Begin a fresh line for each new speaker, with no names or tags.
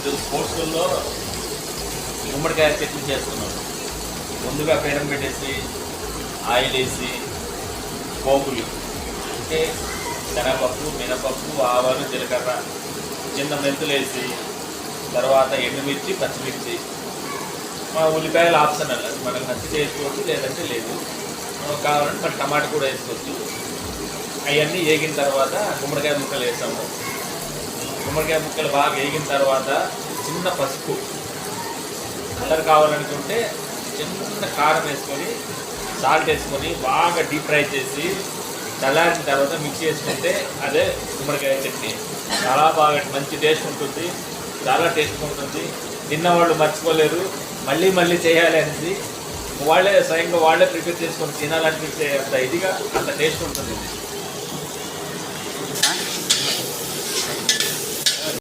ఇది స్పోర్ట్స్లో గుమ్మడికాయ చట్నీ చేస్తున్నాను. ముందుగా పెనం పెట్టేసి ఆయిల్ వేసి పోపులు అంటే శనగపప్పు, మినపప్పు, ఆవాలు, జీలకర్ర, చిన్న మెంతులు వేసి తర్వాత ఎండుమిర్చి, పచ్చిమిర్చి, ఉల్లిపాయలు ఆప్షనల్, అది మనకు నచ్చితే వేసుకోవచ్చు, లేదంటే లేదు. కావాలంటే మన టమాటా కూడా వేసుకోవచ్చు. అవన్నీ వేగిన తర్వాత గుమ్మడికాయ ముక్కలు వేసాము. గుమ్మడికాయ ముక్కలు బాగా వేగిన తర్వాత చిన్న పసుపు, కలర్ కావాలనుకుంటే చిన్న కారం వేసుకొని సాల్ట్ వేసుకొని బాగా డీప్ ఫ్రై చేసి చల్లారిన తర్వాత మిక్స్ చేసుకుంటే అదే గుమ్మడికాయ చట్నీ. చాలా బాగా మంచి టేస్ట్ ఉంటుంది, చాలా టేస్ట్ ఉంటుంది. తిన్నవాళ్ళు మర్చిపోలేరు, మళ్ళీ మళ్ళీ చేయాలి అనేది వాళ్ళే స్వయంగా వాళ్ళే ప్రిపేర్ చేసుకొని తినాలనిపించే అంత ఇదిగా అంత టేస్ట్ ఉంటుంది ఇది.